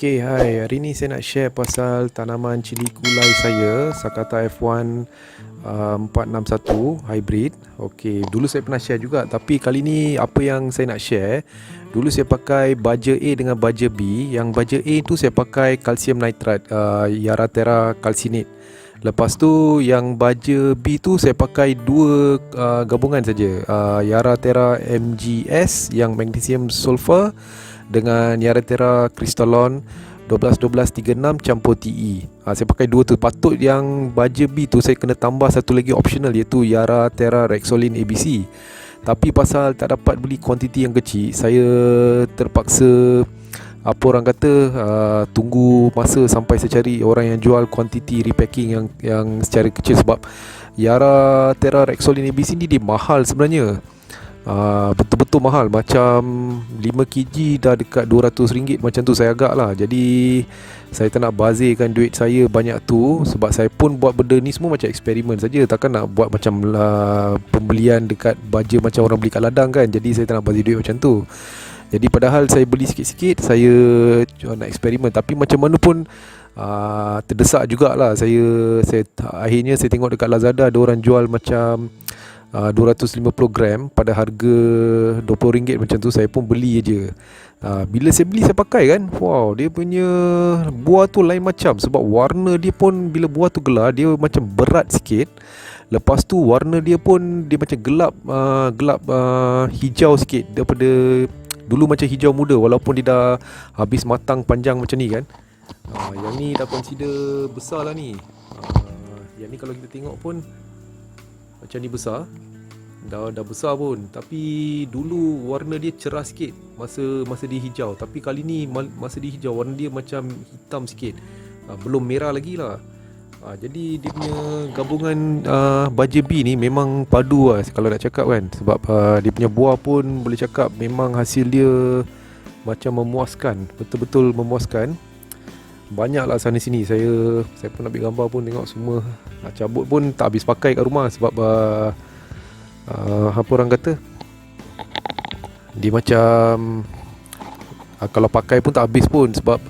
Okay, hai. Hari ni saya nak share pasal tanaman cili kulai saya, Sakata F1 461 hybrid. Okay, dulu saya pernah share juga, tapi kali ni apa yang saya nak share, dulu saya pakai baja A dengan baja B. Yang baja A tu saya pakai calcium nitrate, Yarathera calcinate. Lepas tu yang baja B tu saya pakai dua gabungan saja, Yarathera MGS yang magnesium sulfur dengan Yarathera crystolon 12-12-36 campur TE. Saya pakai dua tu. Patut yang baja B tu saya kena tambah satu lagi optional, iaitu Yarathera Rexolin ABC. Tapi pasal tak dapat beli kuantiti yang kecil, saya terpaksa tunggu masa sampai saya cari orang yang jual kuantiti repacking yang secara kecil. Sebab Yarathera Rexolin ABC ni dia mahal sebenarnya. Betul-betul mahal. Macam 5kg dah dekat RM200, macam tu saya agak lah. Jadi saya tak nak bazirkan duit saya banyak tu. Sebab saya pun buat benda ni semua macam eksperimen saja. Takkan nak buat macam pembelian dekat baja macam orang beli kat ladang kan. Jadi saya tak nak bazir duit macam tu. Jadi padahal saya beli sikit-sikit, saya nak eksperimen. Tapi macam mana pun terdesak jugalah. Akhirnya saya tengok dekat Lazada ada orang jual macam 250 gram pada harga RM20 macam tu. Saya pun beli je. Bila saya beli, saya pakai kan, wow, dia punya buah tu lain macam. Sebab warna dia pun, bila buah tu gelar, dia macam berat sikit. Lepas tu warna dia pun dia macam gelap hijau sikit daripada dulu, macam hijau muda, walaupun dia dah habis matang panjang macam ni kan. Yang ni dah consider besar lah ni. Yang ni kalau kita tengok pun macam ni besar. Dah besar pun. Tapi dulu warna dia cerah sikit masa dia hijau. Tapi kali ni masa dia hijau, warna dia macam hitam sikit. Belum merah lagi lah. Jadi dia punya gabungan baja B ni memang padu lah kalau nak cakap kan. Sebab dia punya buah pun boleh cakap memang hasil dia macam memuaskan. Betul-betul memuaskan. Banyak lah sana sini. Saya pun ambil gambar pun, tengok semua. Cabut pun tak habis pakai kat rumah. Sebab apa orang kata, dia macam kalau pakai pun tak habis pun. Sebab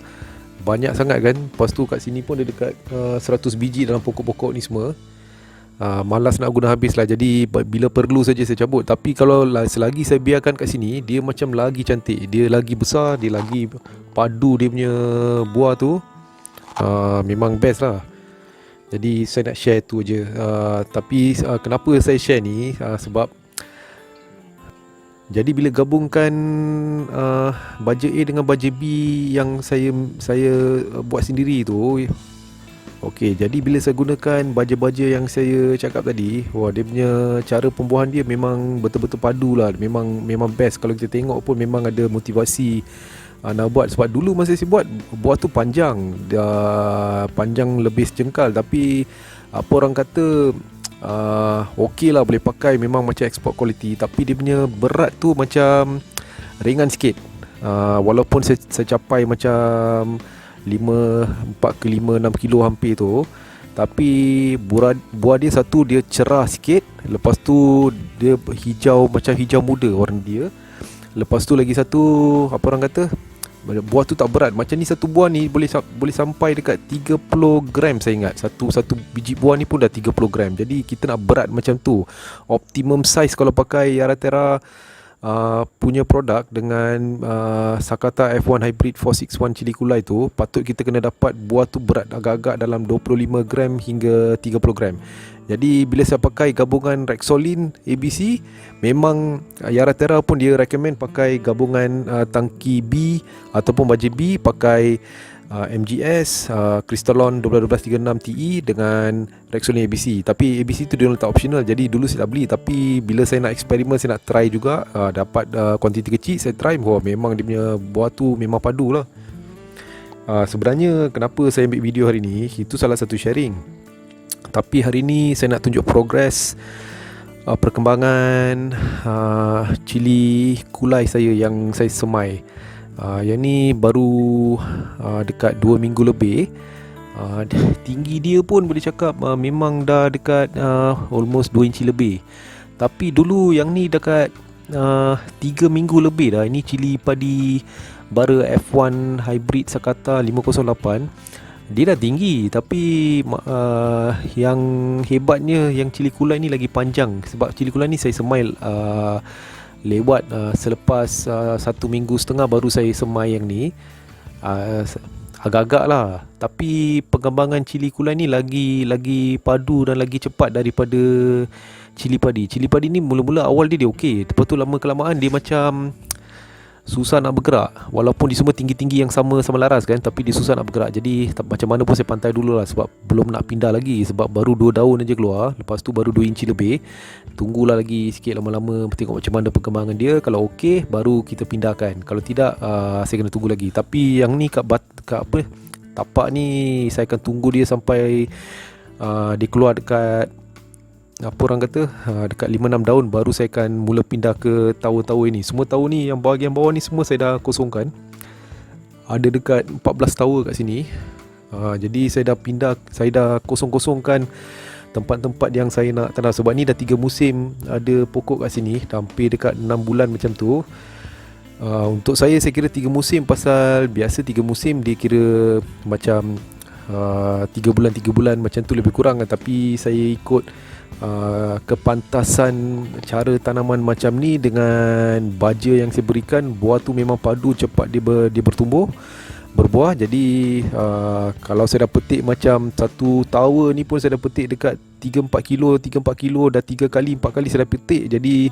banyak sangat kan. Lepas tu kat sini pun dia dekat 100 biji dalam pokok-pokok ni semua. Malas nak guna habis lah. Jadi bila perlu saja saya cabut. Tapi kalau selagi saya biarkan kat sini, dia macam lagi cantik. Dia lagi besar, dia lagi padu dia punya buah tu. Memang best lah. Jadi saya nak share tu je. Tapi kenapa saya share ni, sebab jadi bila gabungkan baja A dengan baja B yang saya buat sendiri tu, okey, jadi bila saya gunakan baja-baja yang saya cakap tadi, wah, dia punya cara pembuahan dia memang betul-betul padu lah. Memang best. Kalau kita tengok pun memang ada motivasi nak buat. Sebab dulu masa saya buat, buah tu panjang, panjang lebih sejengkal. Tapi apa orang kata, okey lah, boleh pakai. Memang macam export quality. Tapi dia punya berat tu macam ringan sikit. Walaupun saya capai macam 4 ke 5, 6 kilo hampir tu. Tapi buah dia satu, dia cerah sikit. Lepas tu dia hijau, macam hijau muda warna dia. Lepas tu lagi satu, apa orang kata, buah tu tak berat. Macam ni satu buah ni boleh sampai dekat 30 gram saya ingat. Satu biji buah ni pun dah 30 gram. Jadi kita nak berat macam tu. Optimum size kalau pakai Yarathera punya produk dengan Sakata F1 Hybrid 461 cili kulai tu, patut kita kena dapat buah tu berat agak-agak dalam 25 gram hingga 30 gram. Jadi bila saya pakai gabungan Rexolin ABC, memang Yarathera pun dia recommend pakai gabungan tangki B ataupun baja B, pakai MGS, crystolon 12-12-36 TE dengan Rexolin ABC. Tapi ABC tu dia letak optional. Jadi dulu saya tak beli. Tapi bila saya nak eksperimen, saya nak try juga, dapat kuantiti kecil, saya try. Memang dia punya buah tu memang padu lah. Sebenarnya kenapa saya ambil video hari ni, itu salah satu sharing. Tapi hari ni saya nak tunjuk progres perkembangan cili kulai saya yang saya semai. Yang ni baru dekat 2 minggu lebih. Tinggi dia pun boleh cakap memang dah dekat almost 2 inci lebih. Tapi dulu yang ni dekat 3 minggu lebih dah. Ini cili padi bara F1 hybrid Sakata 508, dia dah tinggi, tapi yang hebatnya yang cili kulai ni lagi panjang. Sebab cili kulai ni saya semai lewat selepas 1.5 minggu baru saya semai yang ni. Agak-agak lah, tapi pengembangan cili kulai ni lagi padu dan lagi cepat daripada cili padi. Cili padi ni mula-mula awal dia okey, lepas tu lama kelamaan dia macam susah nak bergerak. Walaupun dia semua tinggi-tinggi yang sama laras kan, tapi dia susah nak bergerak. Jadi macam mana pun saya pantai dulu lah, sebab belum nak pindah lagi. Sebab baru 2 daun aja keluar, lepas tu baru 2 inci lebih. Tunggulah lagi sikit, lama-lama tengok macam mana perkembangan dia. Kalau okey baru kita pindahkan, kalau tidak saya kena tunggu lagi. Tapi yang ni kat tapak ni saya akan tunggu dia sampai dia keluar dekat orang kata dekat 5-6 daun, baru saya akan mula pindah ke tower-tower ini. Semua tower ni yang bahagian bawah ni semua saya dah kosongkan. Ada dekat 14 tower kat sini. Jadi saya dah kosong-kosongkan tempat-tempat yang saya nak tanam. Sebab ni dah 3 musim ada pokok kat sini, hampir dekat 6 bulan macam tu. Untuk saya kira 3 musim, pasal biasa 3 musim dia kira macam 3 bulan macam tu lebih kurang kan. Tapi saya ikut kepantasan cara tanaman macam ni dengan baja yang saya berikan. Buah tu memang padu, cepat dia bertumbuh, berbuah. Jadi kalau saya dah petik macam satu tower ni pun saya dah petik dekat 3-4 kilo dah 3 kali 4 kali saya dah petik. Jadi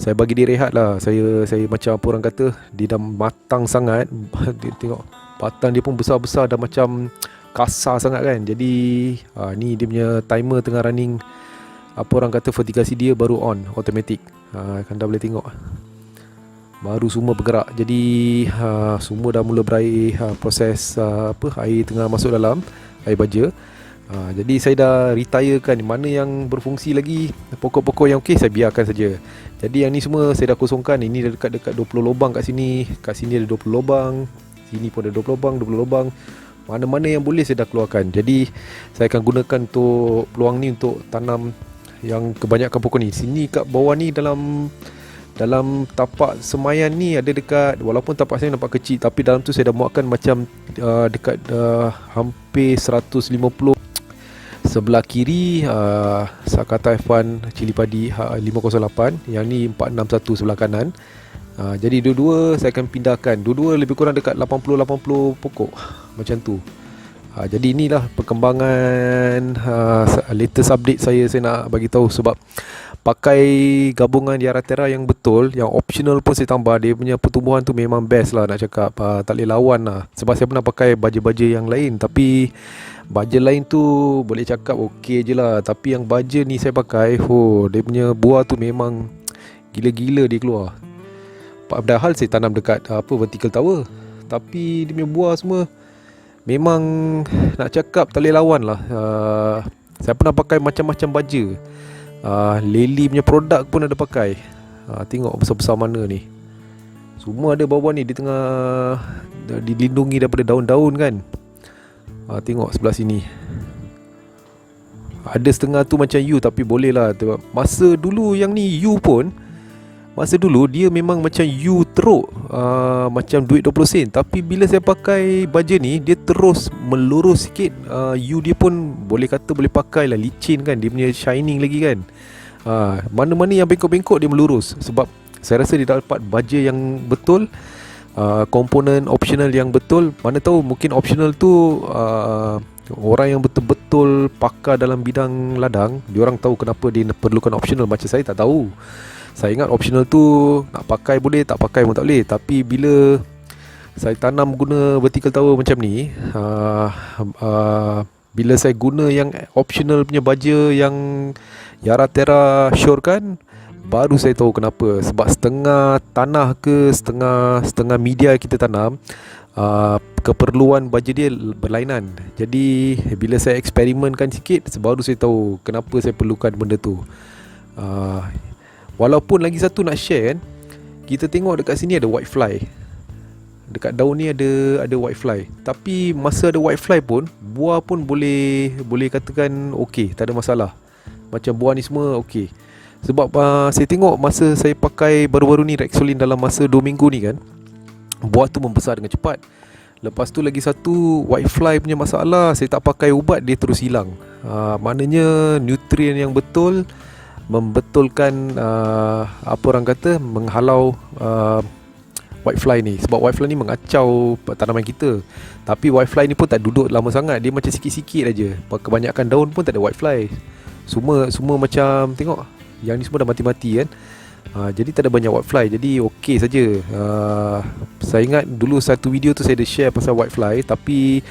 saya bagi dia rehat lah. Saya macam apa orang kata, dia dah matang sangat. Dia tengok batang dia pun besar-besar, dah macam kasar sangat kan. Jadi ni dia punya timer tengah running, apa orang kata, vertikasi dia baru on, automatic. Kan dah boleh tengok baru semua bergerak. Jadi semua dah mula berair, proses air tengah masuk dalam air baja. Jadi saya dah retirekan mana yang berfungsi lagi. Pokok-pokok yang okey saya biarkan saja. Jadi yang ni semua saya dah kosongkan. Ini dah dekat 20 lubang kat sini. Kat sini ada 20 lubang, sini pun ada 20 lubang. Mana-mana yang boleh saya dah keluarkan. Jadi saya akan gunakan untuk peluang ni untuk tanam yang kebanyakan pokok ni. Sini kat bawah ni dalam tapak semayan ni ada dekat, walaupun tapak saya nampak kecil, tapi dalam tu saya dah muatkan macam dekat hampir 150. Sebelah kiri Sakata F1 cili padi 508, yang ni 461 sebelah kanan. Jadi dua-dua saya akan pindahkan. Dua-dua lebih kurang dekat 80 pokok macam tu. Jadi inilah perkembangan latest update saya nak bagi tahu. Sebab pakai gabungan Yara Terra yang betul, yang optional pun saya tambah, dia punya pertumbuhan tu memang best lah nak cakap. Tak boleh lawan lah. Sebab saya pernah pakai baja-baja yang lain, tapi baja lain tu boleh cakap okey je lah. Tapi yang baja ni saya pakai, dia punya buah tu memang gila-gila dia keluar. Padahal saya tanam dekat vertical tower, tapi dia punya buah semua memang nak cakap tak boleh lawan lah. Saya pernah pakai macam-macam baja. Lely punya produk pun ada pakai. Tengok besar-besar mana ni. Semua ada bawah ni. Dia tengah dilindungi daripada daun-daun kan. Tengok sebelah sini. Ada setengah tu macam U, tapi boleh lah. Masa dulu yang ni U pun, masa dulu dia memang macam U teruk, macam duit 20 sen. Tapi bila saya pakai baja ni, dia terus melurus sikit. U dia pun boleh kata boleh pakai lah, licin kan. Dia punya shining lagi kan. Mana-mana yang bengkok-bengkok dia melurus. Sebab saya rasa dia dapat baja yang betul, komponen optional yang betul. Mana tahu mungkin optional tu orang yang betul-betul pakar dalam bidang ladang, diorang tahu kenapa dia perlukan optional. Macam saya tak tahu. Saya ingat optional tu nak pakai boleh, tak pakai pun tak boleh. Tapi bila saya tanam guna vertical tower macam ni, bila saya guna yang optional punya baja yang Yara Terra syorkan, baru saya tahu kenapa. Sebab setengah tanah ke setengah media kita tanam, keperluan baja dia berlainan. Jadi bila saya eksperimenkan sikit, baru saya tahu kenapa saya perlukan benda tu. Walaupun lagi satu nak share kan, kita tengok dekat sini ada whitefly. Dekat daun ni ada whitefly. Tapi masa ada whitefly pun, buah pun boleh katakan okey, tak ada masalah. Macam buah ni semua okey. Sebab saya tengok masa saya pakai baru-baru ni Rexolin dalam masa 2 minggu ni kan, buah tu membesar dengan cepat. Lepas tu lagi satu, whitefly punya masalah, saya tak pakai ubat dia terus hilang. Maknanya nutrien yang betul membetulkan apa orang kata, menghalau whitefly ni. Sebab whitefly ni mengacau tanaman kita. Tapi whitefly ni pun tak duduk lama sangat, dia macam sikit-sikit aja. Kebanyakan daun pun tak ada whitefly. Semua macam tengok, yang ni semua dah mati-mati kan. Jadi tak ada banyak whitefly. Jadi okey saja. Saya ingat dulu satu video tu saya ada share pasal whitefly, tapi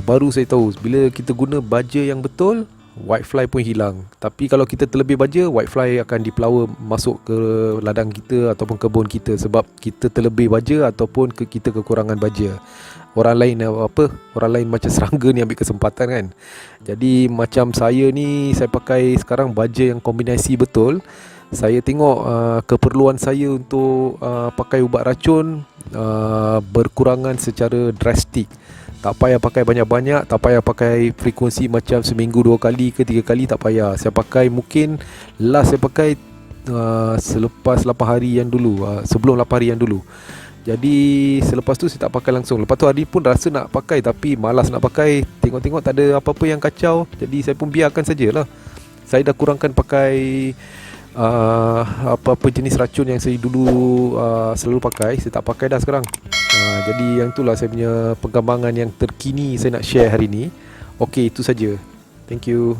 baru saya tahu bila kita guna baja yang betul, whitefly pun hilang. Tapi kalau kita terlebih baja, whitefly akan dipelawa masuk ke ladang kita ataupun kebun kita, sebab kita terlebih baja ataupun kita kekurangan baja. Orang lain macam serangga ni ambil kesempatan kan. Jadi macam saya ni, saya pakai sekarang baja yang kombinasi betul. Saya tengok keperluan saya untuk pakai ubat racun berkurangan secara drastik. Tak payah pakai banyak-banyak, tak payah pakai frekuensi macam seminggu 2 kali ke 3 kali, tak payah. Saya pakai mungkin last saya pakai selepas 8 hari yang dulu, sebelum 8 hari yang dulu. Jadi selepas tu saya tak pakai langsung. Lepas tu hari pun rasa nak pakai tapi malas nak pakai. Tengok-tengok tak ada apa-apa yang kacau, jadi saya pun biarkan sajalah. Saya dah kurangkan pakai apa-apa jenis racun yang saya dulu selalu pakai. Saya tak pakai dah sekarang. Jadi yang itulah saya punya perkembangan yang terkini saya nak share hari ni. Okey, itu saja. Thank you.